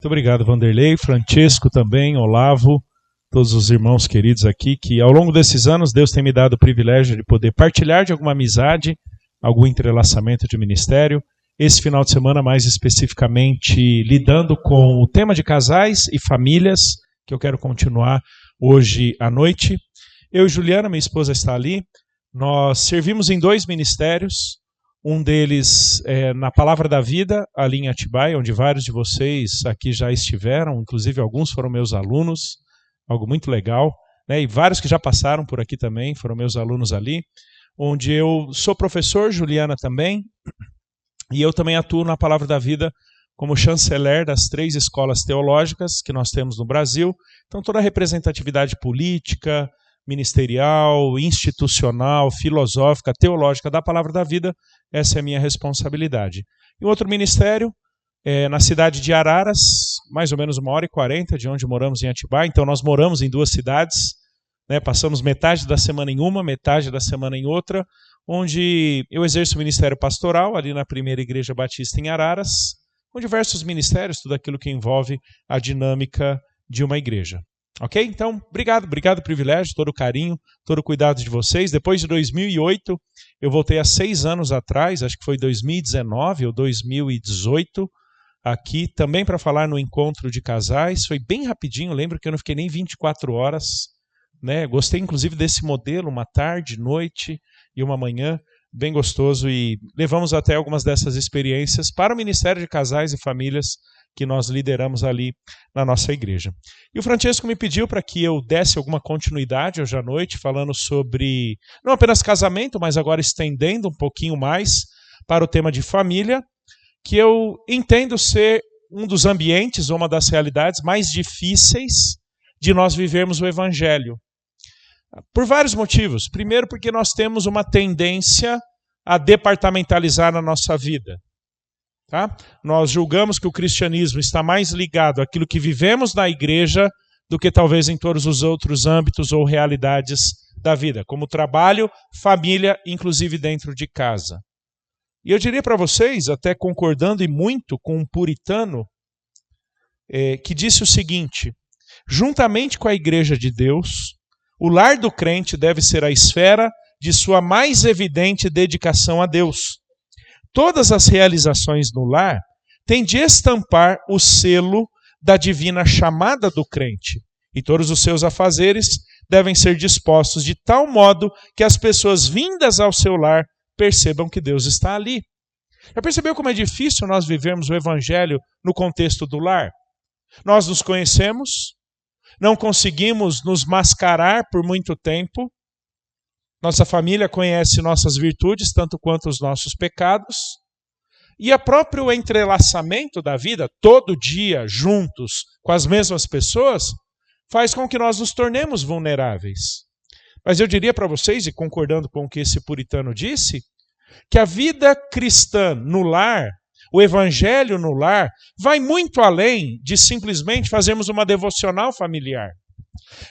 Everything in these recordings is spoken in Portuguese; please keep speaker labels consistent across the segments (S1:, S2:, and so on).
S1: Muito obrigado, Vanderlei, Francesco também, Olavo, todos os irmãos queridos aqui, que ao longo desses anos Deus tem me dado o privilégio de poder partilhar de alguma amizade, algum entrelaçamento de ministério. Esse final de semana, mais especificamente, lidando com o tema de casais e famílias, que eu quero continuar hoje à noite. Eu e Juliana, minha esposa, está ali. Nós servimos em 2 ministérios. Um deles é na Palavra da Vida, ali em Atibaia, onde vários de vocês aqui já estiveram, inclusive alguns foram meus alunos, algo muito legal, né? E vários que já passaram por aqui também, foram meus alunos ali, onde eu sou professor, Juliana também, e eu também atuo na Palavra da Vida como chanceler das 3 escolas teológicas que nós temos no Brasil. Então toda a representatividade política, ministerial, institucional, filosófica, teológica da Palavra da Vida, essa é a minha responsabilidade. E outro ministério, na cidade de Araras, mais ou menos 1h40 de onde moramos em Atibaia. Então nós moramos em 2 cidades, né? Passamos metade da semana em uma, metade da semana em outra, onde eu exerço o ministério pastoral, ali na Primeira Igreja Batista em Araras, com diversos ministérios, tudo aquilo que envolve a dinâmica de uma igreja. Ok? Então, obrigado pelo privilégio, todo o carinho, todo o cuidado de vocês. Depois de 2008, eu voltei há 6 anos atrás, acho que foi 2019 ou 2018, aqui também para falar no encontro de casais. Foi bem rapidinho, lembro que eu não fiquei nem 24 horas. Né? Gostei inclusive desse modelo, uma tarde, noite e uma manhã, bem gostoso. E levamos até algumas dessas experiências para o Ministério de Casais e Famílias, que nós lideramos ali na nossa igreja. E o Francesco me pediu para que eu desse alguma continuidade hoje à noite, falando sobre, não apenas casamento, mas agora estendendo um pouquinho mais para o tema de família, que eu entendo ser um dos ambientes, ou uma das realidades mais difíceis de nós vivermos o Evangelho. Por vários motivos. Primeiro, porque nós temos uma tendência a departamentalizar a nossa vida. Tá? Nós julgamos que o cristianismo está mais ligado àquilo que vivemos na igreja do que talvez em todos os outros âmbitos ou realidades da vida, como trabalho, família, inclusive dentro de casa. E eu diria para vocês, até concordando e muito com um puritano, que disse o seguinte: juntamente com a igreja de Deus, o lar do crente deve ser a esfera de sua mais evidente dedicação a Deus. Todas as realizações no lar têm de estampar o selo da divina chamada do crente, e todos os seus afazeres devem ser dispostos de tal modo que as pessoas vindas ao seu lar percebam que Deus está ali. Já percebeu como é difícil nós vivermos o Evangelho no contexto do lar? Nós nos conhecemos, não conseguimos nos mascarar por muito tempo. Nossa família conhece nossas virtudes, tanto quanto os nossos pecados. E o próprio entrelaçamento da vida, todo dia, juntos, com as mesmas pessoas, faz com que nós nos tornemos vulneráveis. Mas eu diria para vocês, e concordando com o que esse puritano disse, que a vida cristã no lar, o evangelho no lar, vai muito além de simplesmente fazermos uma devocional familiar.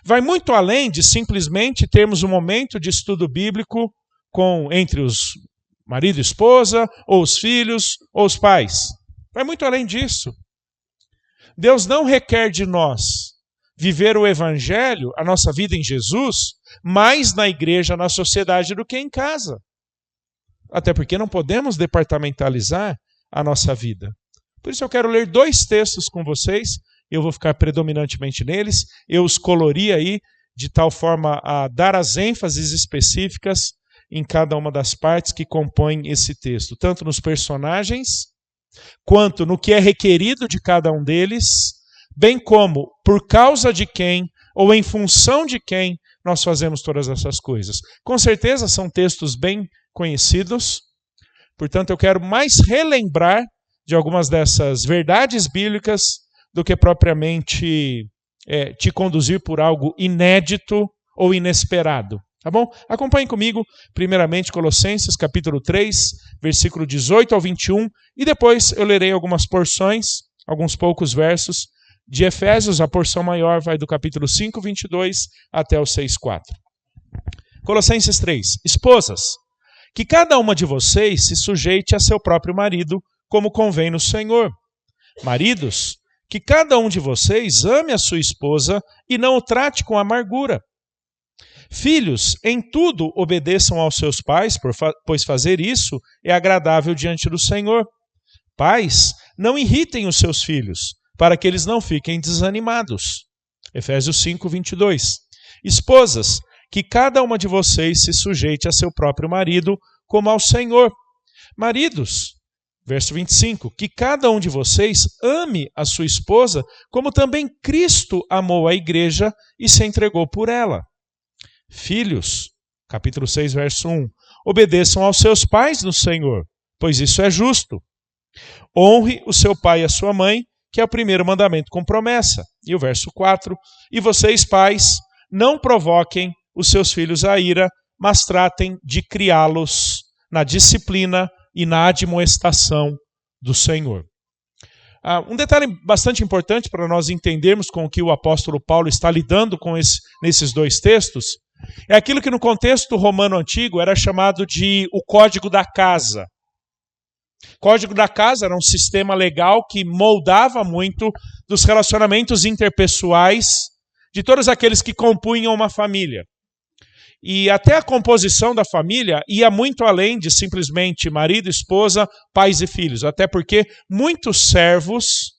S1: Vai muito além de simplesmente termos um momento de estudo bíblico entre os marido e esposa, ou os filhos, ou os pais. Vai muito além disso. Deus não requer de nós viver o evangelho, a nossa vida em Jesus, mais na igreja, na sociedade, do que em casa. Até porque não podemos departamentalizar a nossa vida. Por isso eu quero ler 2 textos com vocês. Eu vou ficar predominantemente neles. Eu os colori aí de tal forma a dar as ênfases específicas em cada uma das partes que compõem esse texto, tanto nos personagens, quanto no que é requerido de cada um deles, bem como por causa de quem ou em função de quem nós fazemos todas essas coisas. Com certeza são textos bem conhecidos, portanto eu quero mais relembrar de algumas dessas verdades bíblicas do que propriamente te conduzir por algo inédito ou inesperado. Tá bom? Acompanhe comigo, primeiramente, Colossenses, capítulo 3, versículo 18 ao 21, e depois eu lerei algumas porções, alguns poucos versos, de Efésios. A porção maior vai do capítulo 5, 22, até o 6, 4. Colossenses 3. Esposas, que cada uma de vocês se sujeite a seu próprio marido, como convém no Senhor. Maridos, que cada um de vocês ame a sua esposa e não o trate com amargura. Filhos, em tudo obedeçam aos seus pais, pois fazer isso é agradável diante do Senhor. Pais, não irritem os seus filhos, para que eles não fiquem desanimados. Efésios 5, 22. Esposas, que cada uma de vocês se sujeite a seu próprio marido, como ao Senhor. Maridos, verso 25, que cada um de vocês ame a sua esposa, como também Cristo amou a igreja e se entregou por ela. Filhos, capítulo 6, verso 1, obedeçam aos seus pais no Senhor, pois isso é justo. Honre o seu pai e a sua mãe, que é o primeiro mandamento com promessa. E o verso 4, e vocês, pais, não provoquem os seus filhos à ira, mas tratem de criá-los na disciplina e na admoestação do Senhor. Um detalhe bastante importante para nós entendermos com o que o apóstolo Paulo está lidando com nesses dois textos, é aquilo que no contexto romano antigo era chamado de o Código da Casa. O Código da Casa era um sistema legal que moldava muito dos relacionamentos interpessoais de todos aqueles que compunham uma família. E até a composição da família ia muito além de simplesmente marido, esposa, pais e filhos. Até porque muitos servos,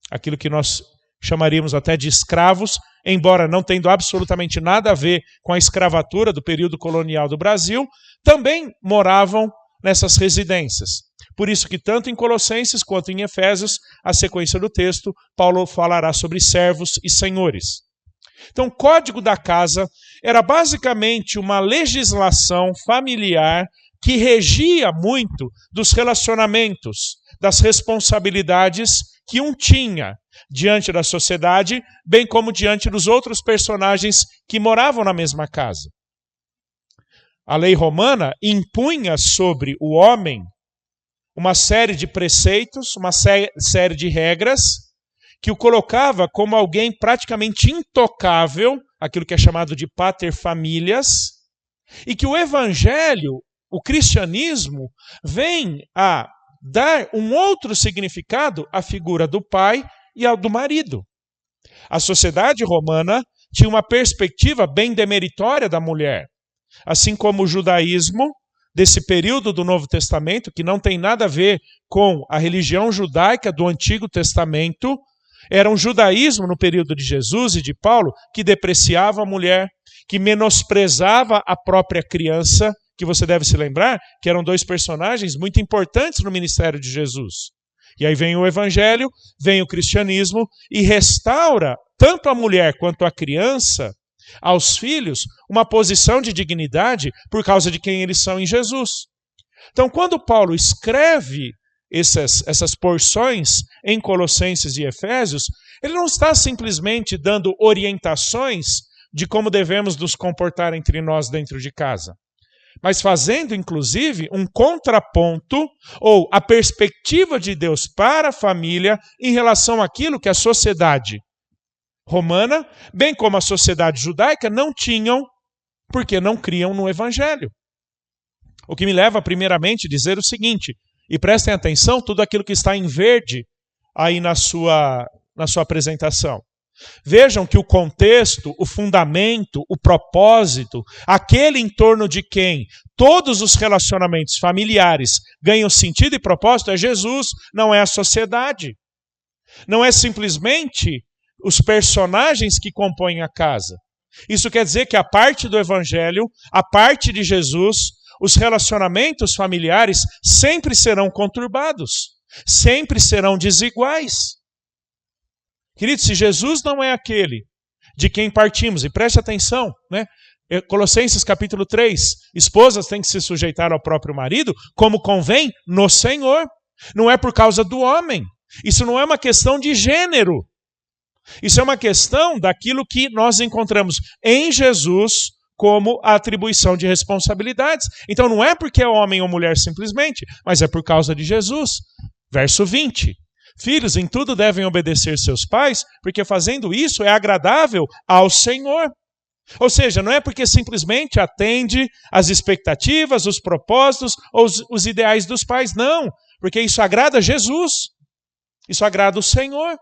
S1: aquilo que nós chamaríamos até de escravos, embora não tendo absolutamente nada a ver com a escravatura do período colonial do Brasil, também moravam nessas residências. Por isso que tanto em Colossenses quanto em Efésios, a sequência do texto, Paulo falará sobre servos e senhores. Então, o Código da Casa era basicamente uma legislação familiar que regia muito dos relacionamentos, das responsabilidades que um tinha diante da sociedade, bem como diante dos outros personagens que moravam na mesma casa. A lei romana impunha sobre o homem uma série de preceitos, uma série de regras, que o colocava como alguém praticamente intocável, aquilo que é chamado de paterfamilias, e que o evangelho, o cristianismo, vem a dar um outro significado à figura do pai e ao do marido. A sociedade romana tinha uma perspectiva bem demeritória da mulher, assim como o judaísmo desse período do Novo Testamento, que não tem nada a ver com a religião judaica do Antigo Testamento, era um judaísmo no período de Jesus e de Paulo que depreciava a mulher, que menosprezava a própria criança, que você deve se lembrar que eram dois personagens muito importantes no ministério de Jesus. E aí vem o evangelho, vem o cristianismo e restaura tanto a mulher quanto a criança, aos filhos, uma posição de dignidade por causa de quem eles são em Jesus. Então, quando Paulo escreve essas porções em Colossenses e Efésios, ele não está simplesmente dando orientações de como devemos nos comportar entre nós dentro de casa, mas fazendo, inclusive, um contraponto ou a perspectiva de Deus para a família em relação àquilo que a sociedade romana, bem como a sociedade judaica, não tinham, porque não criam no Evangelho. O que me leva, primeiramente, a dizer o seguinte, e prestem atenção, tudo aquilo que está em verde aí na sua apresentação. Vejam que o contexto, o fundamento, o propósito, aquele em torno de quem todos os relacionamentos familiares ganham sentido e propósito é Jesus, não é a sociedade. Não é simplesmente os personagens que compõem a casa. Isso quer dizer que a parte do Evangelho, a parte de Jesus, os relacionamentos familiares sempre serão conturbados, sempre serão desiguais. Queridos, se Jesus não é aquele de quem partimos, e preste atenção, né? Colossenses capítulo 3, esposas têm que se sujeitar ao próprio marido, como convém no Senhor. Não é por causa do homem. Isso não é uma questão de gênero. Isso é uma questão daquilo que nós encontramos em Jesus como a atribuição de responsabilidades. Então não é porque é homem ou mulher simplesmente, mas é por causa de Jesus. Verso 20. Filhos, em tudo devem obedecer seus pais, porque fazendo isso é agradável ao Senhor. Ou seja, não é porque simplesmente atende às expectativas, os propósitos ou os ideais dos pais, não. Porque isso agrada Jesus. Isso agrada o Senhor.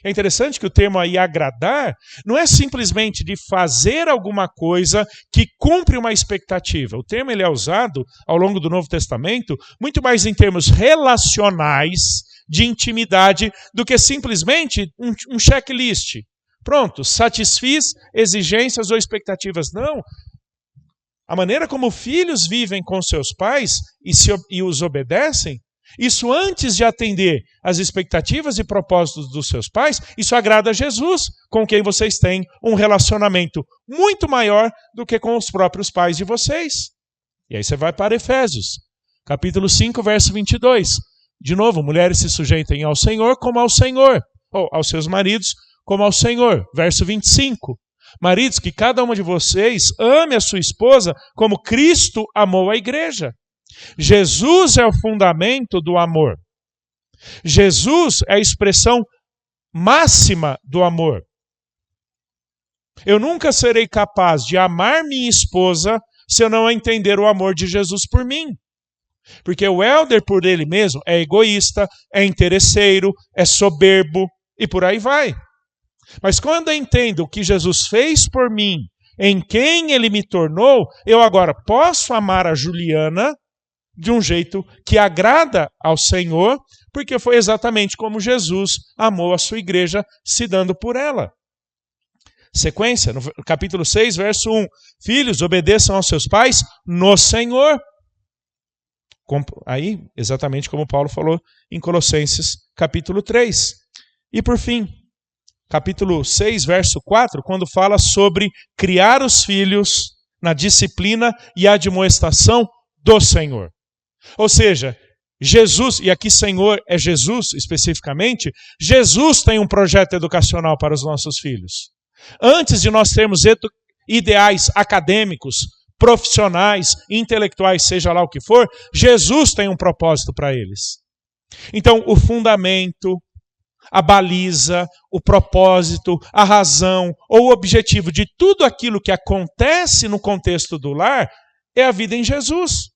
S1: É interessante que o termo aí agradar não é simplesmente de fazer alguma coisa que cumpre uma expectativa. O termo ele é usado ao longo do Novo Testamento muito mais em termos relacionais, de intimidade, do que simplesmente um checklist. Pronto, satisfiz exigências ou expectativas. Não. A maneira como filhos vivem com seus pais e os obedecem, isso antes de atender às expectativas e propósitos dos seus pais, isso agrada a Jesus, com quem vocês têm um relacionamento muito maior do que com os próprios pais de vocês. E aí você vai para Efésios, capítulo 5, verso 22. De novo, mulheres se sujeitem ao Senhor como ao Senhor, ou aos seus maridos como ao Senhor. Verso 25. Maridos, que cada uma de vocês ame a sua esposa como Cristo amou a igreja. Jesus é o fundamento do amor. Jesus é a expressão máxima do amor. Eu nunca serei capaz de amar minha esposa se eu não entender o amor de Jesus por mim. Porque o Helder, por ele mesmo, é egoísta, é interesseiro, é soberbo e por aí vai. Mas quando eu entendo o que Jesus fez por mim, em quem ele me tornou, eu agora posso amar a Juliana de um jeito que agrada ao Senhor, porque foi exatamente como Jesus amou a sua igreja, se dando por ela. Sequência, no capítulo 6, verso 1. Filhos, obedeçam aos seus pais no Senhor. Aí, exatamente como Paulo falou em Colossenses, capítulo 3. E por fim, capítulo 6, verso 4, quando fala sobre criar os filhos na disciplina e admoestação do Senhor. Ou seja, Jesus, e aqui Senhor é Jesus especificamente, Jesus tem um projeto educacional para os nossos filhos. Antes de nós termos ideais acadêmicos, profissionais, intelectuais, seja lá o que for, Jesus tem um propósito para eles. Então, o fundamento, a baliza, o propósito, a razão ou o objetivo de tudo aquilo que acontece no contexto do lar é a vida em Jesus.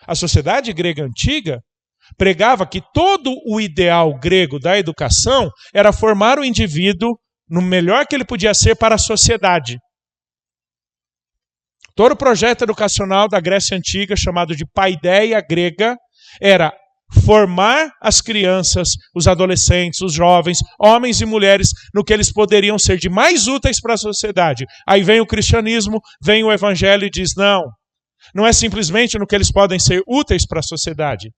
S1: A sociedade grega antiga pregava que todo o ideal grego da educação era formar o indivíduo no melhor que ele podia ser para a sociedade. Todo o projeto educacional da Grécia Antiga, chamado de paideia grega, era formar as crianças, os adolescentes, os jovens, homens e mulheres, no que eles poderiam ser de mais úteis para a sociedade. Aí vem o cristianismo, vem o evangelho e diz, não é simplesmente no que eles podem ser úteis para a sociedade,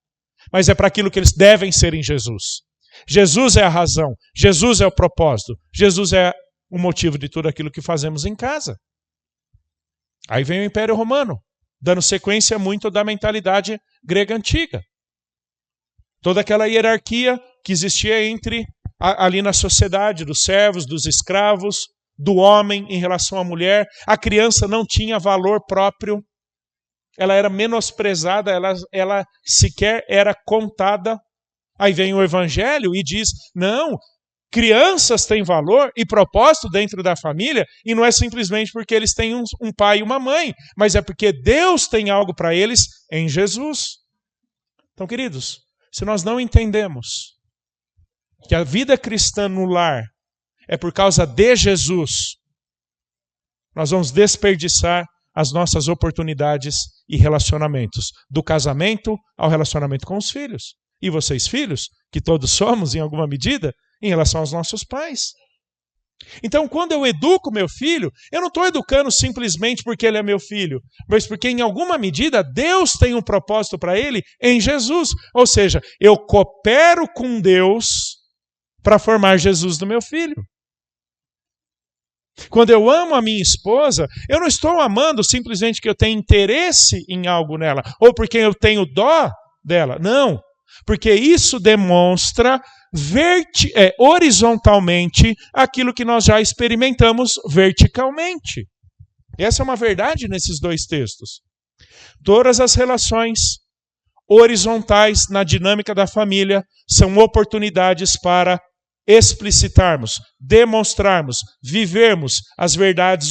S1: mas é para aquilo que eles devem ser em Jesus. Jesus é a razão, Jesus é o propósito, Jesus é o motivo de tudo aquilo que fazemos em casa. Aí vem o Império Romano, dando sequência muito da mentalidade grega antiga. Toda aquela hierarquia que existia ali na sociedade, dos servos, dos escravos, do homem em relação à mulher. A criança não tinha valor próprio, ela era menosprezada, ela sequer era contada. Aí vem o Evangelho e diz, não, crianças têm valor e propósito dentro da família, e não é simplesmente porque eles têm um pai e uma mãe, mas é porque Deus tem algo para eles em Jesus. Então, queridos, se nós não entendemos que a vida cristã no lar é por causa de Jesus, nós vamos desperdiçar as nossas oportunidades e relacionamentos, do casamento ao relacionamento com os filhos. E vocês, filhos, que todos somos em alguma medida, em relação aos nossos pais. Então, quando eu educo meu filho, eu não estou educando simplesmente porque ele é meu filho, mas porque, em alguma medida, Deus tem um propósito para ele em Jesus. Ou seja, eu coopero com Deus para formar Jesus no meu filho. Quando eu amo a minha esposa, eu não estou amando simplesmente porque eu tenho interesse em algo nela, ou porque eu tenho dó dela. Não, porque isso demonstra horizontalmente aquilo que nós já experimentamos verticalmente. Essa é uma verdade nesses dois textos. Todas as relações horizontais na dinâmica da família são oportunidades para explicitarmos, demonstrarmos, vivermos as verdades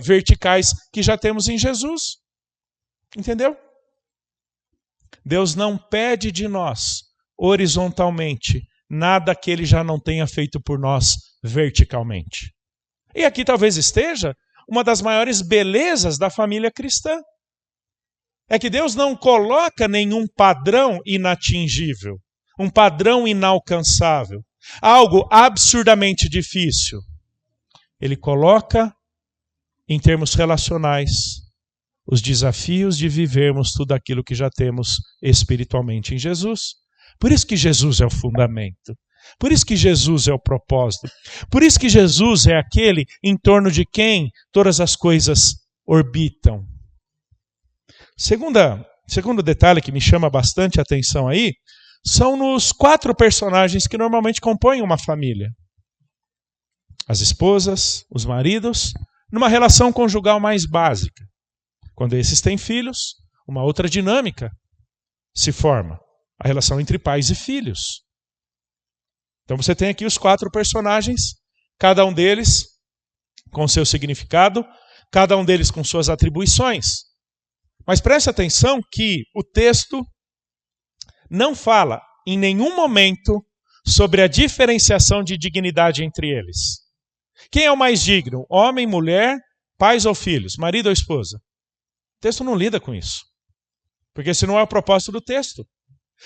S1: verticais que já temos em Jesus. Entendeu? Deus não pede de nós, horizontalmente, nada que ele já não tenha feito por nós verticalmente. E aqui talvez esteja uma das maiores belezas da família cristã. É que Deus não coloca nenhum padrão inatingível, um padrão inalcançável, algo absurdamente difícil. Ele coloca, em termos relacionais, os desafios de vivermos tudo aquilo que já temos espiritualmente em Jesus. Por isso que Jesus é o fundamento. Por isso que Jesus é o propósito. Por isso que Jesus é aquele em torno de quem todas as coisas orbitam. Segundo detalhe que me chama bastante a atenção aí, são nos 4 personagens que normalmente compõem uma família. As esposas, os maridos, numa relação conjugal mais básica. Quando esses têm filhos, uma outra dinâmica se forma. A relação entre pais e filhos. Então você tem aqui os 4 personagens, cada um deles com seu significado, cada um deles com suas atribuições. Mas preste atenção que o texto não fala em nenhum momento sobre a diferenciação de dignidade entre eles. Quem é o mais digno? Homem, mulher, pais ou filhos, marido ou esposa? O texto não lida com isso. Porque esse não é o propósito do texto.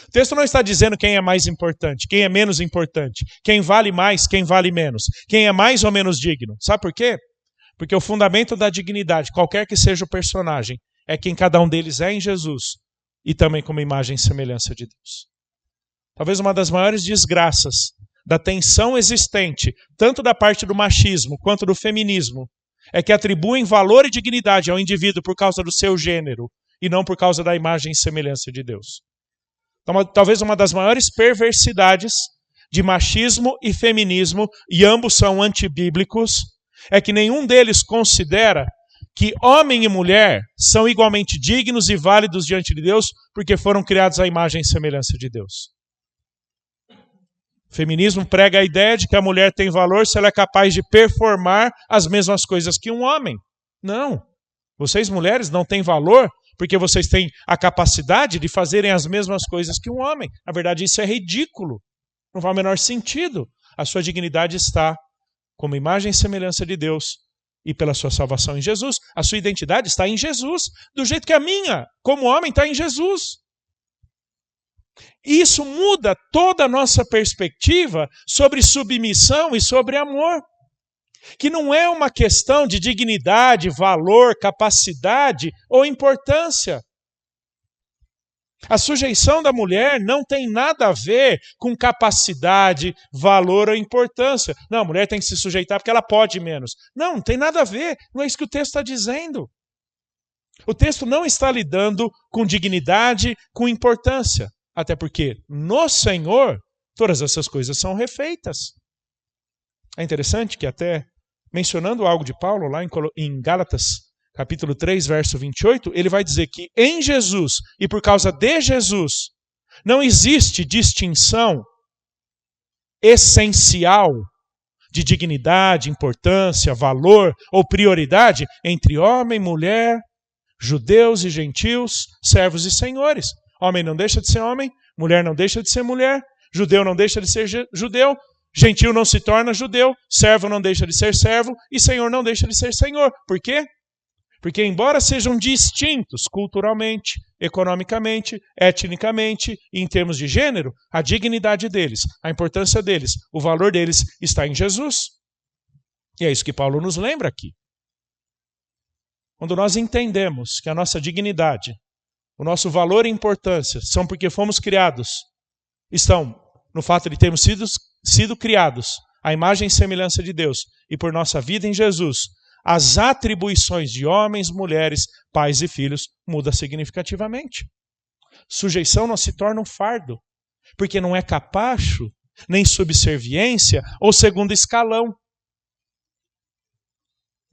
S1: O texto não está dizendo quem é mais importante, quem é menos importante, quem vale mais, quem vale menos, quem é mais ou menos digno. Sabe por quê? Porque o fundamento da dignidade, qualquer que seja o personagem, é quem cada um deles é em Jesus e também como imagem e semelhança de Deus. Talvez uma das maiores desgraças da tensão existente, tanto da parte do machismo quanto do feminismo, é que atribuem valor e dignidade ao indivíduo por causa do seu gênero e não por causa da imagem e semelhança de Deus. Então, talvez uma das maiores perversidades de machismo e feminismo, e ambos são antibíblicos, é que nenhum deles considera que homem e mulher são igualmente dignos e válidos diante de Deus porque foram criados à imagem e semelhança de Deus. O feminismo prega a ideia de que a mulher tem valor se ela é capaz de performar as mesmas coisas que um homem. Não. Vocês, mulheres, não têm valor porque vocês têm a capacidade de fazerem as mesmas coisas que um homem. Na verdade, isso é ridículo. Não faz o menor sentido. A sua dignidade está como imagem e semelhança de Deus e pela sua salvação em Jesus. A sua identidade está em Jesus, do jeito que a minha, como homem, está em Jesus. Isso muda toda a nossa perspectiva sobre submissão e sobre amor. Que não é uma questão de dignidade, valor, capacidade ou importância. A sujeição da mulher não tem nada a ver com capacidade, valor ou importância. Não, a mulher tem que se sujeitar porque ela pode menos. Não tem nada a ver. Não é isso que o texto está dizendo. O texto não está lidando com dignidade, com importância. Até porque no Senhor todas essas coisas são refeitas. É interessante que até mencionando algo de Paulo lá em Gálatas, capítulo 3, verso 28, ele vai dizer que em Jesus e por causa de Jesus não existe distinção essencial de dignidade, importância, valor ou prioridade entre homem, mulher, judeus e gentios, servos e senhores. Homem não deixa de ser homem, mulher não deixa de ser mulher, judeu não deixa de ser judeu, gentil não se torna judeu, servo não deixa de ser servo e senhor não deixa de ser senhor. Por quê? Porque embora sejam distintos culturalmente, economicamente, etnicamente e em termos de gênero, a dignidade deles, a importância deles, o valor deles está em Jesus. E é isso que Paulo nos lembra aqui. Quando nós entendemos que a nossa dignidade, o nosso valor e importância são porque fomos criados, estão no fato de termos sido criados à imagem e semelhança de Deus e por nossa vida em Jesus, as atribuições de homens, mulheres, pais e filhos mudam significativamente. Sujeição não se torna um fardo, porque não é capacho, nem subserviência ou segundo escalão.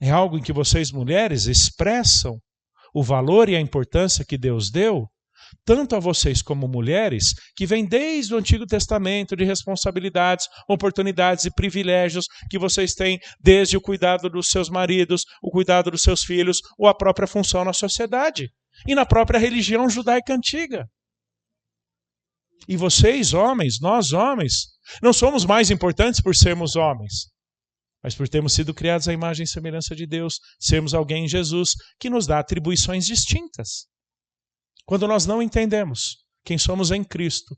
S1: É algo em que vocês, mulheres, expressam o valor e a importância que Deus deu, tanto a vocês como mulheres, que vem desde o Antigo Testamento de responsabilidades, oportunidades e privilégios que vocês têm, desde o cuidado dos seus maridos, o cuidado dos seus filhos, ou a própria função na sociedade, e na própria religião judaica antiga. E vocês, homens, nós homens, não somos mais importantes por sermos homens, mas por termos sido criados à imagem e semelhança de Deus, sermos alguém em Jesus que nos dá atribuições distintas. Quando nós não entendemos quem somos em Cristo,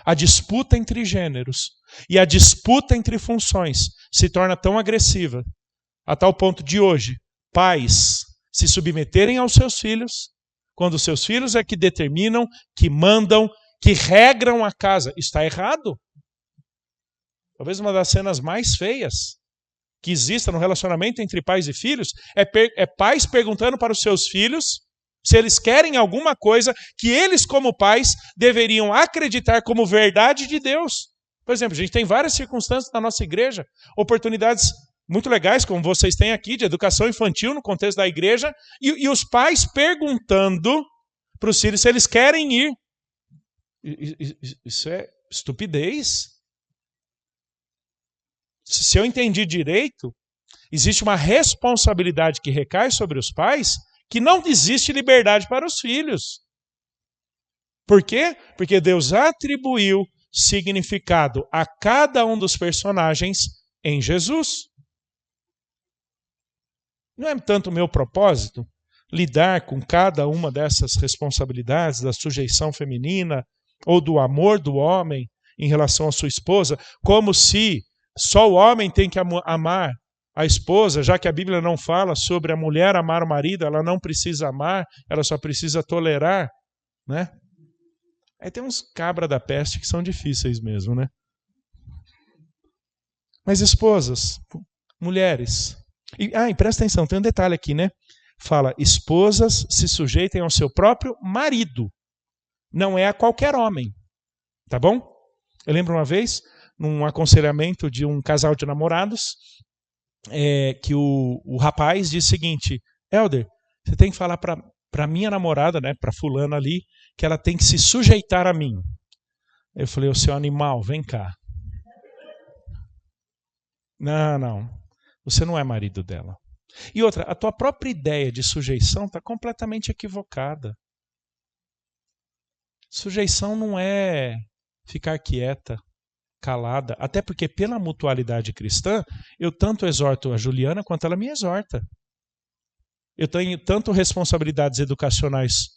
S1: a disputa entre gêneros e a disputa entre funções se torna tão agressiva, a tal ponto de hoje, pais se submeterem aos seus filhos, quando os seus filhos é que determinam, que mandam, que regram a casa. Está errado. Talvez uma das cenas mais feias que exista no relacionamento entre pais e filhos é pais perguntando para os seus filhos se eles querem alguma coisa que eles, como pais, deveriam acreditar como verdade de Deus. Por exemplo, a gente tem várias circunstâncias na nossa igreja, oportunidades muito legais, como vocês têm aqui, de educação infantil no contexto da igreja, e os pais perguntando para os filhos se eles querem ir. Isso é estupidez. Se eu entendi direito, existe uma responsabilidade que recai sobre os pais que não existe liberdade para os filhos. Por quê? Porque Deus atribuiu significado a cada um dos personagens em Jesus. Não é tanto o meu propósito lidar com cada uma dessas responsabilidades da sujeição feminina ou do amor do homem em relação à sua esposa, como se só o homem tem que amar a esposa, já que a Bíblia não fala sobre a mulher amar o marido, ela não precisa amar, ela só precisa tolerar, né? Aí tem uns cabra da peste que são difíceis mesmo, né? Mas esposas, mulheres... E presta atenção, tem um detalhe aqui, né? Fala, esposas se sujeitem ao seu próprio marido. Não é a qualquer homem. Tá bom? Eu lembro uma vez, num aconselhamento de um casal de namorados, que o rapaz disse o seguinte: Helder, você tem que falar para minha namorada, né, para fulana ali, que ela tem que se sujeitar a mim. Eu falei, ô seu animal, vem cá. Não. Você não é marido dela. E outra, a tua própria ideia de sujeição está completamente equivocada. Sujeição não é ficar quieta, calada, até porque pela mutualidade cristã, eu tanto exorto a Juliana quanto ela me exorta. Eu tenho tanto responsabilidades educacionais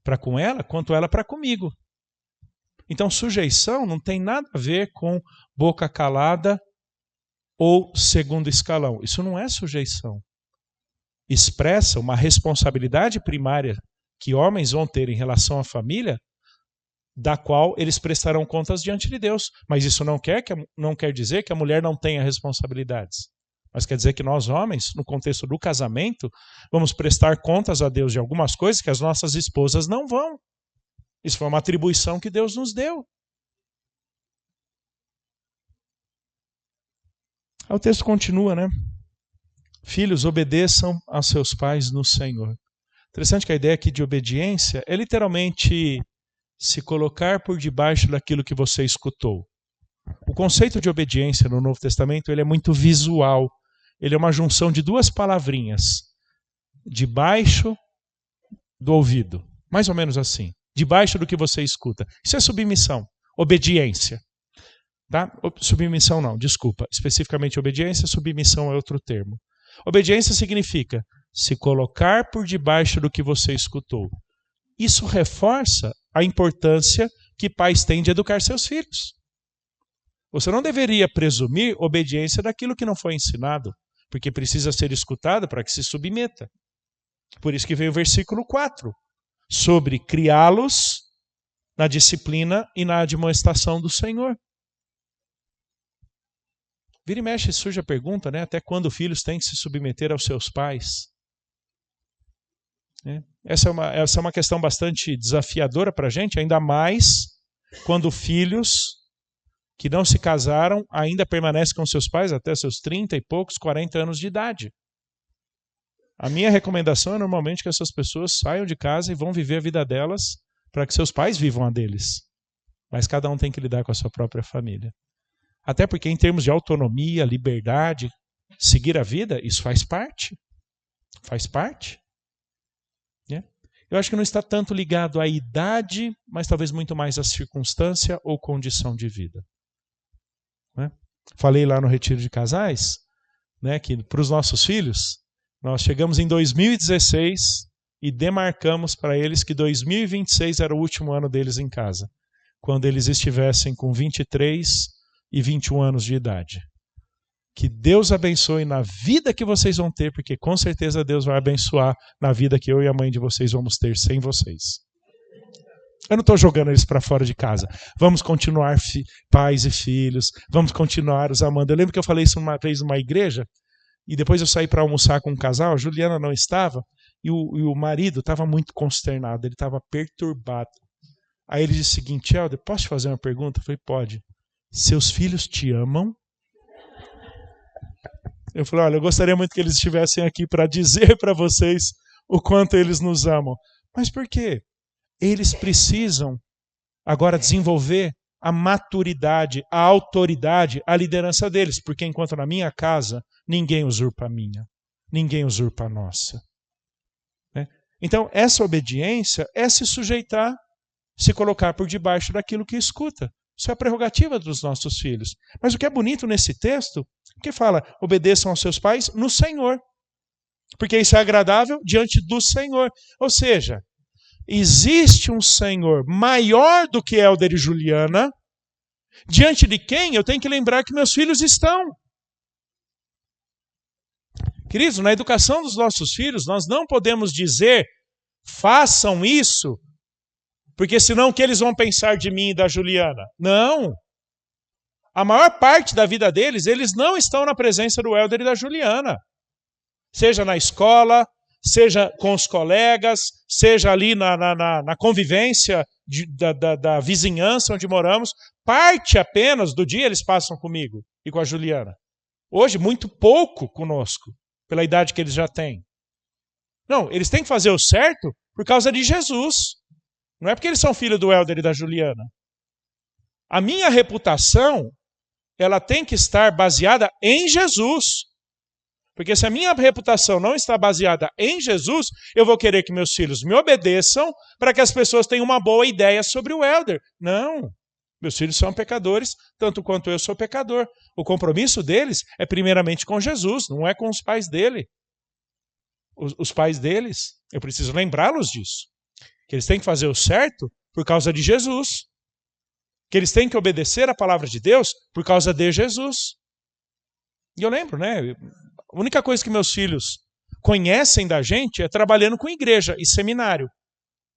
S1: para com ela, quanto ela para comigo. Então, sujeição não tem nada a ver com boca calada ou segundo escalão. Isso não é sujeição. Expressa uma responsabilidade primária que homens vão ter em relação à família, da qual eles prestarão contas diante de Deus. Mas isso não quer dizer que a mulher não tenha responsabilidades. Mas quer dizer que nós, homens, no contexto do casamento, vamos prestar contas a Deus de algumas coisas que as nossas esposas não vão. Isso foi uma atribuição que Deus nos deu. O texto continua, né? Filhos, obedeçam a seus pais no Senhor. Interessante que a ideia aqui de obediência é literalmente se colocar por debaixo daquilo que você escutou. O conceito de obediência no Novo Testamento ele é muito visual. Ele é uma junção de duas palavrinhas. Debaixo do ouvido. Mais ou menos assim. Debaixo do que você escuta. Isso é submissão. Obediência. Tá? Submissão não, desculpa. Especificamente obediência, submissão é outro termo. Obediência significa se colocar por debaixo do que você escutou. Isso reforça a importância que pais têm de educar seus filhos. Você não deveria presumir obediência daquilo que não foi ensinado, porque precisa ser escutado para que se submeta. Por isso que veio o versículo 4, sobre criá-los na disciplina e na admoestação do Senhor. Vira e mexe surge a pergunta, né? Até quando filhos têm que se submeter aos seus pais? Essa é uma questão bastante desafiadora para a gente, ainda mais quando filhos que não se casaram ainda permanecem com seus pais até seus 30 e poucos, 40 anos de idade. A minha recomendação é normalmente que essas pessoas saiam de casa e vão viver a vida delas para que seus pais vivam a deles. Mas cada um tem que lidar com a sua própria família. Até porque em termos de autonomia, liberdade, seguir a vida, isso faz parte. Faz parte. eu acho que não está tanto ligado à idade, mas talvez muito mais à circunstância ou condição de vida. Né? Falei lá no Retiro de Casais, né, que para os nossos filhos, nós chegamos em 2016 e demarcamos para eles que 2026 era o último ano deles em casa, quando eles estivessem com 23 e 21 anos de idade. Que Deus abençoe na vida que vocês vão ter, porque com certeza Deus vai abençoar na vida que eu e a mãe de vocês vamos ter sem vocês. Eu não estou jogando eles para fora de casa. Vamos continuar pais e filhos, vamos continuar os amando. Eu lembro que eu falei isso uma vez numa igreja, e depois eu saí para almoçar com um casal, a Juliana não estava, e o marido estava muito consternado, ele estava perturbado. Aí ele disse o seguinte: Helder, posso te fazer uma pergunta? Eu falei, pode. Seus filhos te amam? Eu falei, olha, eu gostaria muito que eles estivessem aqui para dizer para vocês o quanto eles nos amam. Mas por quê? Eles precisam agora desenvolver a maturidade, a autoridade, a liderança deles. Porque enquanto na minha casa, ninguém usurpa a minha, ninguém usurpa a nossa. Né? Então, essa obediência é se sujeitar, se colocar por debaixo daquilo que escuta. Isso é a prerrogativa dos nossos filhos. Mas o que é bonito nesse texto, que fala, obedeçam aos seus pais no Senhor. Porque isso é agradável diante do Senhor. Ou seja, existe um Senhor maior do que Helder e Juliana, diante de quem eu tenho que lembrar que meus filhos estão. Queridos, na educação dos nossos filhos, nós não podemos dizer, façam isso, porque senão o que eles vão pensar de mim e da Juliana? Não. A maior parte da vida deles, eles não estão na presença do Helder e da Juliana. Seja na escola, seja com os colegas, seja ali na convivência da vizinhança onde moramos. Parte apenas do dia eles passam comigo e com a Juliana. Hoje, muito pouco conosco, pela idade que eles já têm. Não, eles têm que fazer o certo por causa de Jesus. Não é porque eles são filhos do Helder e da Juliana. A minha reputação, ela tem que estar baseada em Jesus. Porque se a minha reputação não está baseada em Jesus, eu vou querer que meus filhos me obedeçam para que as pessoas tenham uma boa ideia sobre o Helder. Não. Meus filhos são pecadores, tanto quanto eu sou pecador. O compromisso deles é primeiramente com Jesus, não é com os pais dele. Os pais deles, eu preciso lembrá-los disso. Que eles têm que fazer o certo por causa de Jesus. Que eles têm que obedecer a palavra de Deus por causa de Jesus. E eu lembro, né? A única coisa que meus filhos conhecem da gente é trabalhando com igreja e seminário.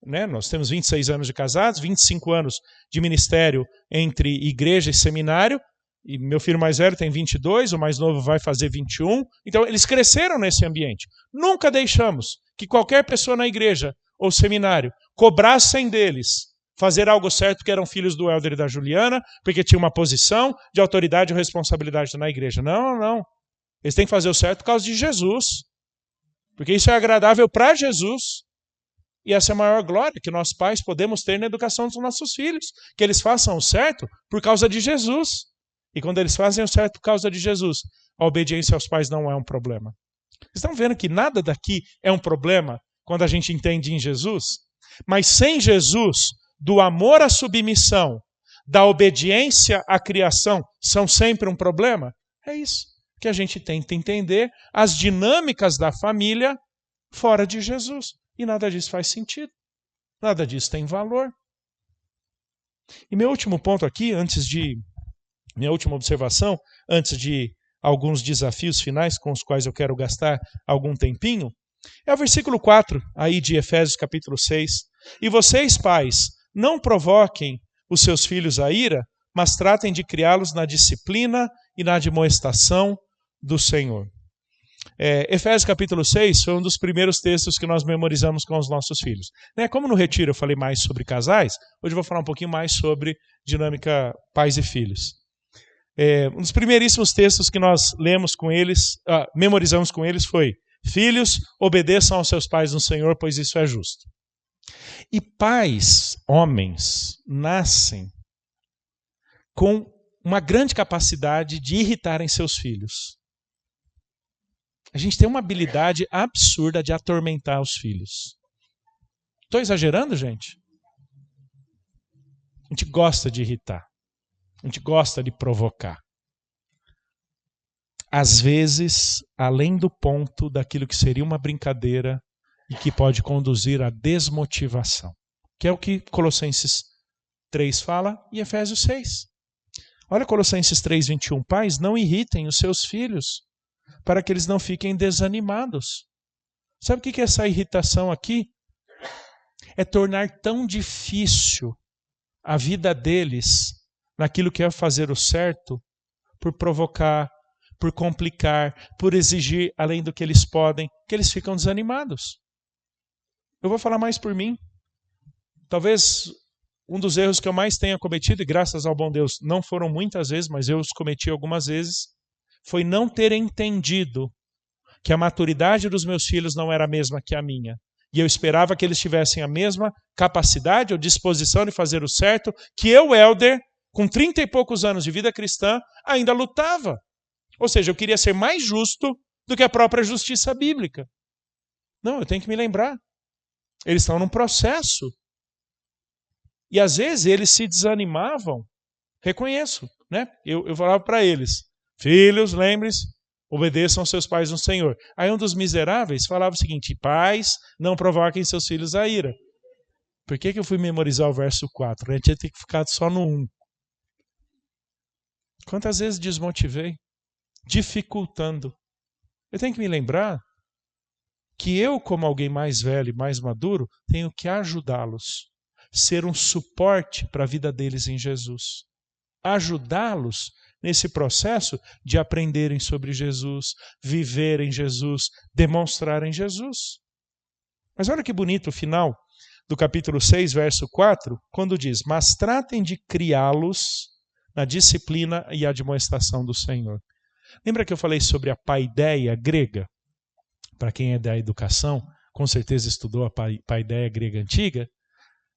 S1: Né? Nós temos 26 anos de casados, 25 anos de ministério entre igreja e seminário. E meu filho mais velho tem 22, o mais novo vai fazer 21. Então, eles cresceram nesse ambiente. Nunca deixamos que qualquer pessoa na igreja ou seminário cobrassem deles fazer algo certo porque eram filhos do Helder e da Juliana, porque tinha uma posição de autoridade ou responsabilidade na igreja. Não, não. Eles têm que fazer o certo por causa de Jesus. Porque isso é agradável para Jesus. E essa é a maior glória que nós pais podemos ter na educação dos nossos filhos. Que eles façam o certo por causa de Jesus. E quando eles fazem o certo por causa de Jesus, a obediência aos pais não é um problema. Vocês estão vendo que nada daqui é um problema quando a gente entende em Jesus? Mas sem Jesus, do amor à submissão, da obediência à criação, são sempre um problema? É isso que a gente tenta entender, as dinâmicas da família fora de Jesus. E nada disso faz sentido. Nada disso tem valor. E meu último ponto aqui, minha última observação, antes de alguns desafios finais com os quais eu quero gastar algum tempinho, é o versículo 4, aí de Efésios capítulo 6. E vocês, pais, não provoquem os seus filhos à ira, mas tratem de criá-los na disciplina e na admoestação do Senhor. Efésios capítulo 6 foi um dos primeiros textos que nós memorizamos com os nossos filhos. Como no retiro eu falei mais sobre casais, hoje eu vou falar um pouquinho mais sobre dinâmica pais e filhos. Um dos primeiríssimos textos que nós lemos com eles, memorizamos com eles foi: filhos, obedeçam aos seus pais no Senhor, pois isso é justo. E pais, homens, nascem com uma grande capacidade de irritarem seus filhos. A gente tem uma habilidade absurda de atormentar os filhos. Estou exagerando, gente? A gente gosta de irritar. A gente gosta de provocar. Às vezes, além do ponto daquilo que seria uma brincadeira e que pode conduzir à desmotivação. Que é o que Colossenses 3 fala e Efésios 6. Olha Colossenses 3:21. Pais, não irritem os seus filhos para que eles não fiquem desanimados. Sabe o que é essa irritação aqui? É tornar tão difícil a vida deles naquilo que é fazer o certo por provocar, por complicar, por exigir além do que eles podem, que eles ficam desanimados. Eu vou falar mais por mim. Talvez um dos erros que eu mais tenha cometido, e graças ao bom Deus não foram muitas vezes, mas eu os cometi algumas vezes, foi não ter entendido que a maturidade dos meus filhos não era a mesma que a minha. E eu esperava que eles tivessem a mesma capacidade ou disposição de fazer o certo que eu, Helder, com 30 e poucos anos de vida cristã, ainda lutava. Ou seja, eu queria ser mais justo do que a própria justiça bíblica. Não, eu tenho que me lembrar. Eles estão num processo. E às vezes eles se desanimavam. Reconheço, né? Eu falava para eles, filhos, lembrem-se, obedeçam aos seus pais no Senhor. Aí um dos miseráveis falava o seguinte, pais, não provoquem seus filhos à ira. Por que eu fui memorizar o verso 4? A gente ia ter que ficar só no 1. Quantas vezes desmotivei? Dificultando. Eu tenho que me lembrar que eu, como alguém mais velho e mais maduro, tenho que ajudá-los, ser um suporte para a vida deles em Jesus. Ajudá-los nesse processo de aprenderem sobre Jesus, viverem Jesus, demonstrarem Jesus. Mas olha que bonito o final do capítulo 6, verso 4, quando diz, mas tratem de criá-los na disciplina e admoestação do Senhor. Lembra que eu falei sobre a paideia grega? Para quem é da educação, com certeza estudou a paideia grega antiga.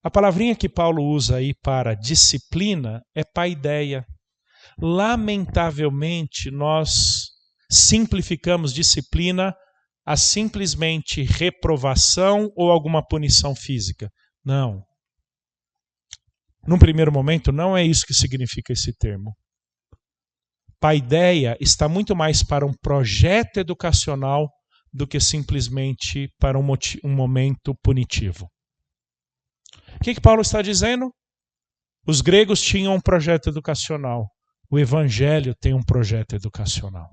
S1: A palavrinha que Paulo usa aí para disciplina é paideia. Lamentavelmente, nós simplificamos disciplina a simplesmente reprovação ou alguma punição física. Não. Num primeiro momento, não é isso que significa esse termo. Paideia está muito mais para um projeto educacional do que simplesmente para um momento punitivo. O que Paulo está dizendo? Os gregos tinham um projeto educacional. O Evangelho tem um projeto educacional.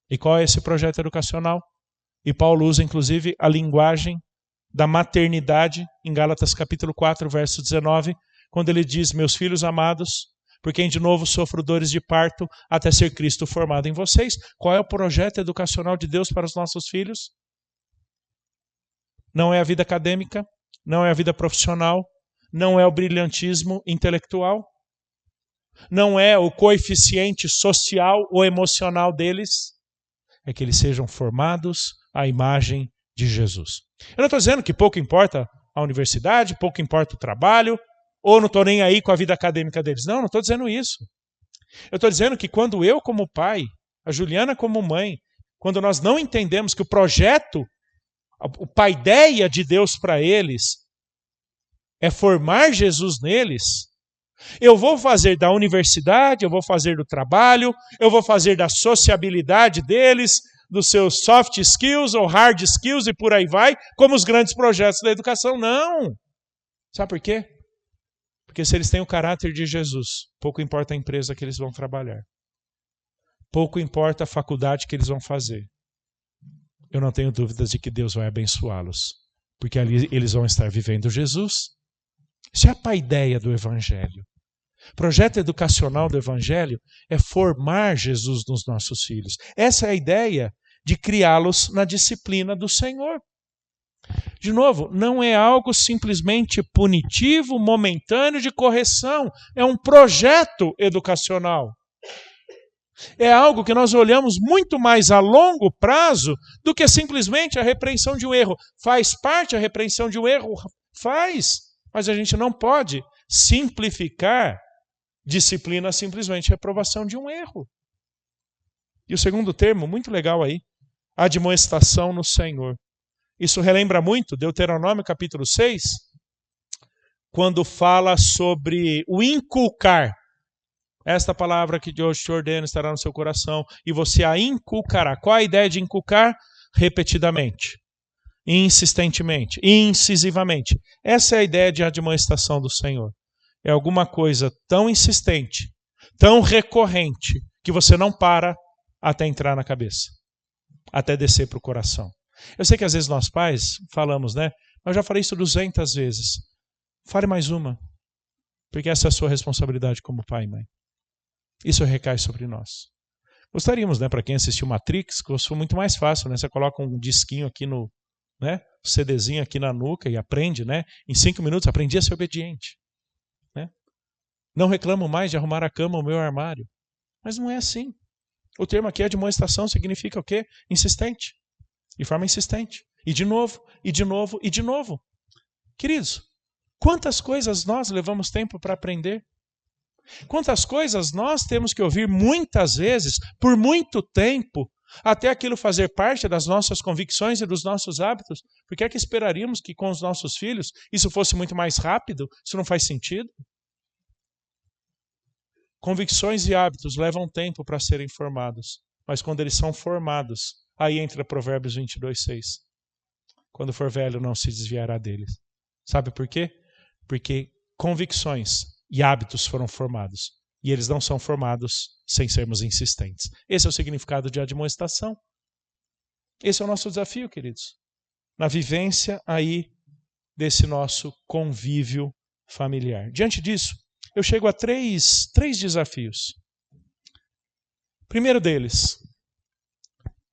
S1: E qual é esse projeto educacional? E Paulo usa, inclusive, a linguagem da maternidade em Gálatas capítulo 4, verso 19, quando ele diz, meus filhos amados, por quem de novo sofro dores de parto, até ser Cristo formado em vocês. Qual é o projeto educacional de Deus para os nossos filhos? Não é a vida acadêmica, não é a vida profissional, não é o brilhantismo intelectual, não é o coeficiente social ou emocional deles, é que eles sejam formados à imagem de Jesus. Eu não estou dizendo que pouco importa a universidade, pouco importa o trabalho, ou não estou nem aí com a vida acadêmica deles. Não estou dizendo isso. Eu estou dizendo que quando eu como pai, a Juliana como mãe, quando nós não entendemos que o projeto, o paideia de Deus para eles é formar Jesus neles, eu vou fazer da universidade, eu vou fazer do trabalho, eu vou fazer da sociabilidade deles, dos seus soft skills ou hard skills e por aí vai, como os grandes projetos da educação. Não! Sabe por quê? Porque se eles têm o caráter de Jesus, pouco importa a empresa que eles vão trabalhar. Pouco importa a faculdade que eles vão fazer. Eu não tenho dúvidas de que Deus vai abençoá-los. Porque ali eles vão estar vivendo Jesus. Isso é a paideia do Evangelho. O projeto educacional do Evangelho é formar Jesus nos nossos filhos. Essa é a ideia de criá-los na disciplina do Senhor. De novo, não é algo simplesmente punitivo, momentâneo, de correção. É um projeto educacional. É algo que nós olhamos muito mais a longo prazo do que simplesmente a repreensão de um erro. Faz parte a repreensão de um erro? Faz. Mas a gente não pode simplificar disciplina a simplesmente reprovação de um erro. E o segundo termo, muito legal aí, admoestação no Senhor. Isso relembra muito Deuteronômio capítulo 6, quando fala sobre o inculcar. Esta palavra que de hoje te ordeno estará no seu coração e você a inculcará. Qual a ideia de inculcar? Repetidamente, insistentemente, incisivamente. Essa é a ideia de admoestação do Senhor. É alguma coisa tão insistente, tão recorrente, que você não para até entrar na cabeça, até descer para o coração. Eu sei que às vezes nós pais falamos, né? Eu já falei isso 200 vezes. Fale mais uma, porque essa é a sua responsabilidade como pai e mãe. Isso recai sobre nós. Gostaríamos, né, para quem assistiu Matrix, que foi muito mais fácil, né? Você coloca um disquinho aqui no, né, CDzinho aqui na nuca e aprende, né? Em 5 minutos aprendi a ser obediente, né? Não reclamo mais de arrumar a cama ou o meu armário. Mas não é assim. O termo aqui, admoestação, significa o quê? Insistente. De forma insistente. E de novo, e de novo, e de novo. Queridos, quantas coisas nós levamos tempo para aprender? Quantas coisas nós temos que ouvir muitas vezes, por muito tempo, até aquilo fazer parte das nossas convicções e dos nossos hábitos? Por que é que esperaríamos que com os nossos filhos isso fosse muito mais rápido? Isso não faz sentido? Convicções e hábitos levam tempo para serem formados, mas quando eles são formados, aí entra Provérbios 22:6. Quando for velho, não se desviará deles. Sabe por quê? Porque convicções e hábitos foram formados. E eles não são formados sem sermos insistentes. Esse é o significado de admoestação. Esse é o nosso desafio, queridos. Na vivência aí desse nosso convívio familiar. Diante disso, eu chego a três desafios. Primeiro deles,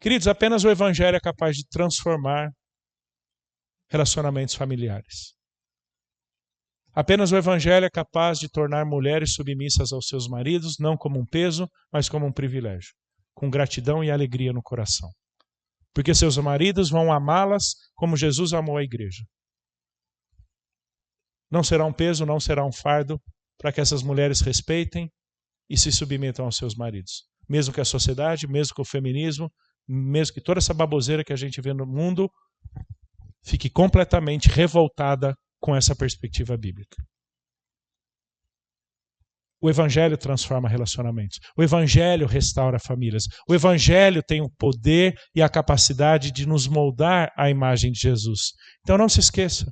S1: queridos, apenas o Evangelho é capaz de transformar relacionamentos familiares. Apenas o Evangelho é capaz de tornar mulheres submissas aos seus maridos, não como um peso, mas como um privilégio, com gratidão e alegria no coração. Porque seus maridos vão amá-las como Jesus amou a igreja. Não será um peso, não será um fardo, para que essas mulheres respeitem e se submetam aos seus maridos. Mesmo que a sociedade, mesmo que o feminismo, mesmo que toda essa baboseira que a gente vê no mundo fique completamente revoltada com essa perspectiva bíblica. O Evangelho transforma relacionamentos. O Evangelho restaura famílias. O Evangelho tem o poder e a capacidade de nos moldar à imagem de Jesus. Então não se esqueça.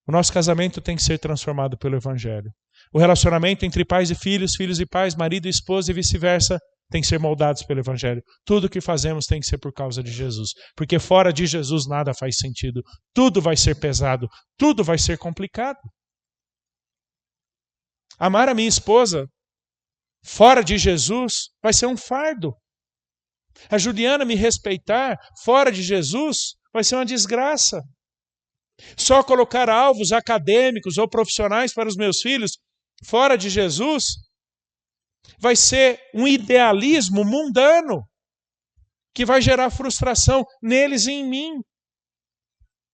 S1: O nosso casamento tem que ser transformado pelo Evangelho. O relacionamento entre pais e filhos, filhos e pais, marido e esposa e vice-versa, tem que ser moldados pelo Evangelho. Tudo que fazemos tem que ser por causa de Jesus. Porque fora de Jesus nada faz sentido. Tudo vai ser pesado. Tudo vai ser complicado. Amar a minha esposa fora de Jesus vai ser um fardo. A Juliana me respeitar fora de Jesus vai ser uma desgraça. Só colocar alvos acadêmicos ou profissionais para os meus filhos fora de Jesus vai ser um idealismo mundano que vai gerar frustração neles e em mim.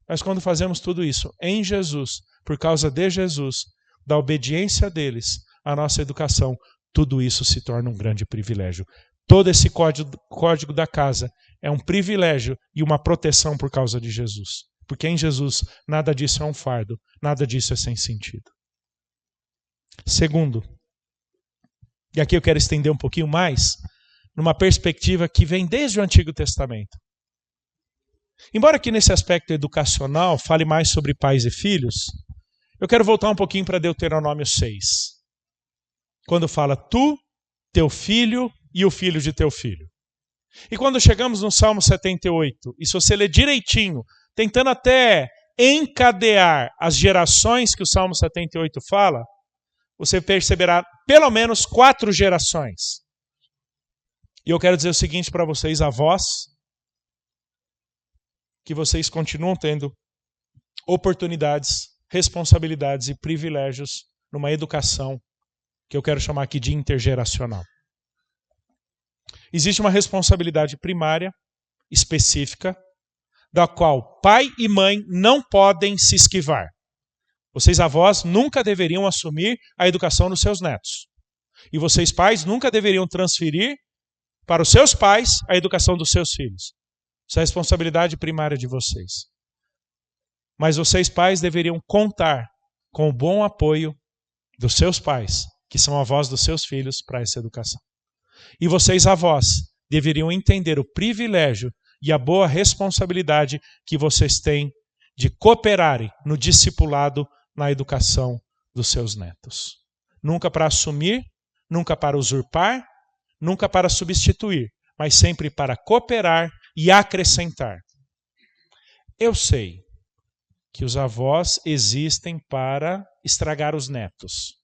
S1: Mas quando fazemos tudo isso em Jesus, por causa de Jesus, da obediência deles, à nossa educação, tudo isso se torna um grande privilégio. Todo esse código da casa é um privilégio e uma proteção por causa de Jesus. Porque em Jesus nada disso é um fardo, nada disso é sem sentido. Segundo, e aqui eu quero estender um pouquinho mais, numa perspectiva que vem desde o Antigo Testamento. Embora aqui nesse aspecto educacional fale mais sobre pais e filhos, eu quero voltar um pouquinho para Deuteronômio 6. Quando fala tu, teu filho e o filho de teu filho. E quando chegamos no Salmo 78, e se você ler direitinho, tentando até encadear as gerações que o Salmo 78 fala, você perceberá pelo menos 4 gerações. E eu quero dizer o seguinte para vocês, avós, que vocês continuam tendo oportunidades, responsabilidades e privilégios numa educação que eu quero chamar aqui de intergeracional. Existe uma responsabilidade primária, específica, da qual pai e mãe não podem se esquivar. Vocês, avós, nunca deveriam assumir a educação dos seus netos. E vocês, pais, nunca deveriam transferir para os seus pais a educação dos seus filhos. Essa é a responsabilidade primária de vocês. Mas vocês, pais, deveriam contar com o bom apoio dos seus pais, que são avós dos seus filhos, para essa educação. E vocês, avós, deveriam entender o privilégio e a boa responsabilidade que vocês têm de cooperarem no discipulado, na educação dos seus netos. Nunca para assumir, nunca para usurpar, nunca para substituir, mas sempre para cooperar e acrescentar. Eu sei que os avós existem para estragar os netos.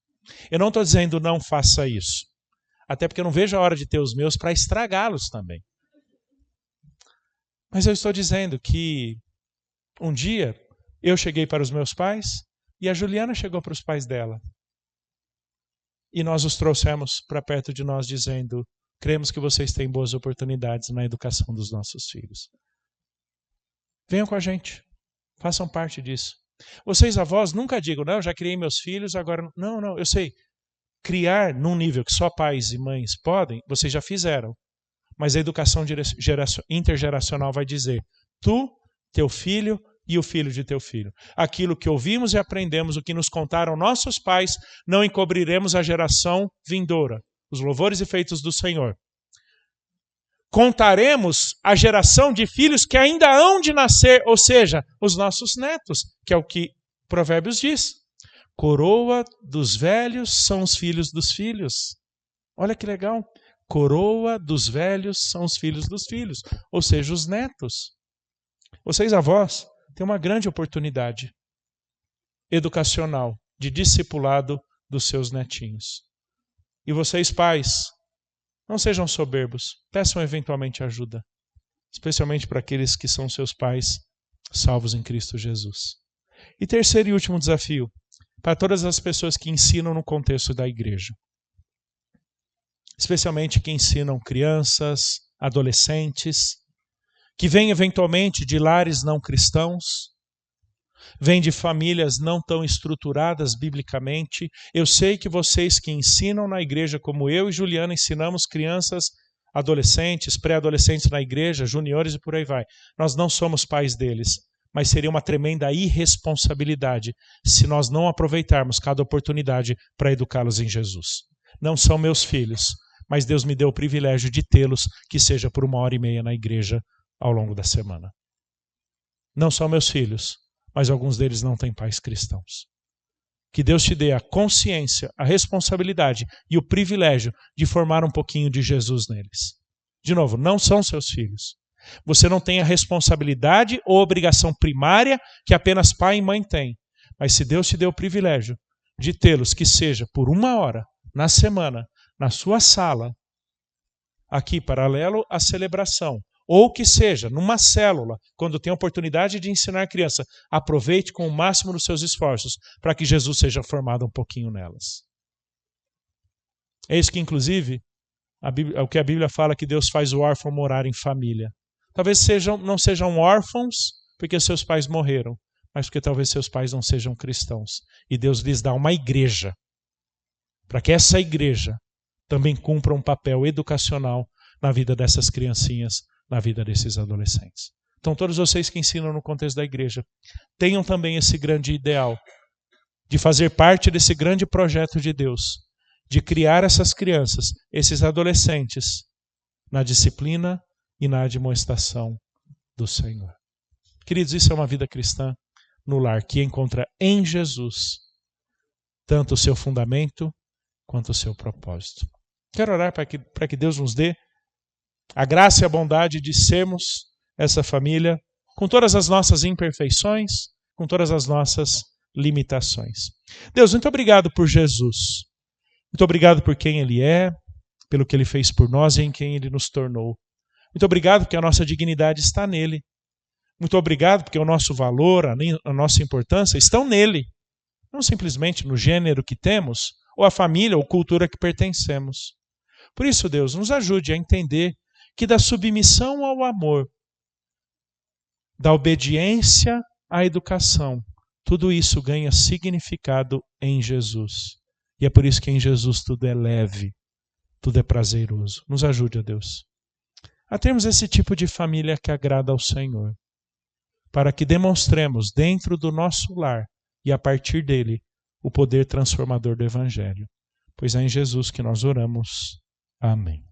S1: Eu não estou dizendo não faça isso. Até porque eu não vejo a hora de ter os meus para estragá-los também. Mas eu estou dizendo que um dia eu cheguei para os meus pais e a Juliana chegou para os pais dela. E nós os trouxemos para perto de nós dizendo: cremos que vocês têm boas oportunidades na educação dos nossos filhos. Venham com a gente. Façam parte disso. Vocês, avós, nunca digam: não, já criei meus filhos, agora... Não, eu sei. Criar num nível que só pais e mães podem, vocês já fizeram. Mas a educação intergeracional vai dizer: tu, teu filho e o filho de teu filho. Aquilo que ouvimos e aprendemos, o que nos contaram nossos pais, não encobriremos a geração vindoura. Os louvores e feitos do Senhor. Contaremos a geração de filhos que ainda hão de nascer, ou seja, os nossos netos, que é o que Provérbios diz. Coroa dos velhos são os filhos dos filhos. Olha que legal. Coroa dos velhos são os filhos dos filhos, ou seja, os netos. Vocês, avós, têm uma grande oportunidade educacional de discipulado dos seus netinhos. E vocês, pais, não sejam soberbos, peçam eventualmente ajuda, especialmente para aqueles que são seus pais salvos em Cristo Jesus. E terceiro e último desafio, para todas as pessoas que ensinam no contexto da igreja, especialmente que ensinam crianças, adolescentes, que vêm eventualmente de lares não cristãos, vêm de famílias não tão estruturadas biblicamente. Eu sei que vocês que ensinam na igreja, como eu e Juliana ensinamos crianças, adolescentes, pré-adolescentes na igreja, juniores e por aí vai. Nós não somos pais deles, mas seria uma tremenda irresponsabilidade se nós não aproveitarmos cada oportunidade para educá-los em Jesus. Não são meus filhos, mas Deus me deu o privilégio de tê-los, que seja por 1h30 na igreja ao longo da semana. Não são meus filhos, mas alguns deles não têm pais cristãos. Que Deus te dê a consciência, a responsabilidade e o privilégio de formar um pouquinho de Jesus neles. De novo, não são seus filhos. Você não tem a responsabilidade ou obrigação primária que apenas pai e mãe têm. Mas se Deus te deu o privilégio de tê-los, que seja por 1 hora na semana, na sua sala, aqui paralelo à celebração, ou que seja numa célula, quando tem a oportunidade de ensinar a criança, aproveite com o máximo dos seus esforços para que Jesus seja formado um pouquinho nelas. É isso que, inclusive, o que a Bíblia fala, que Deus faz o órfão morar em família. Talvez não sejam órfãos porque seus pais morreram, mas porque talvez seus pais não sejam cristãos. E Deus lhes dá uma igreja, para que essa igreja também cumpra um papel educacional na vida dessas criancinhas, na vida desses adolescentes. Então, todos vocês que ensinam no contexto da igreja, tenham também esse grande ideal de fazer parte desse grande projeto de Deus, de criar essas crianças, esses adolescentes, na disciplina e na admoestação do Senhor. Queridos, isso é uma vida cristã no lar, que encontra em Jesus tanto o seu fundamento quanto o seu propósito. Quero orar para que Deus nos dê a graça e a bondade de sermos essa família com todas as nossas imperfeições, com todas as nossas limitações. Deus, muito obrigado por Jesus. Muito obrigado por quem Ele é, pelo que Ele fez por nós e em quem Ele nos tornou. Muito obrigado porque a nossa dignidade está nele. Muito obrigado porque o nosso valor, a nossa importância estão nele. Não simplesmente no gênero que temos, ou a família ou cultura que pertencemos. Por isso, Deus, nos ajude a entender que da submissão ao amor, da obediência à educação, tudo isso ganha significado em Jesus. E é por isso que em Jesus tudo é leve, tudo é prazeroso. Nos ajude, ó Deus, a termos esse tipo de família que agrada ao Senhor, para que demonstremos dentro do nosso lar e a partir dele o poder transformador do Evangelho. Pois é em Jesus que nós oramos. Amém.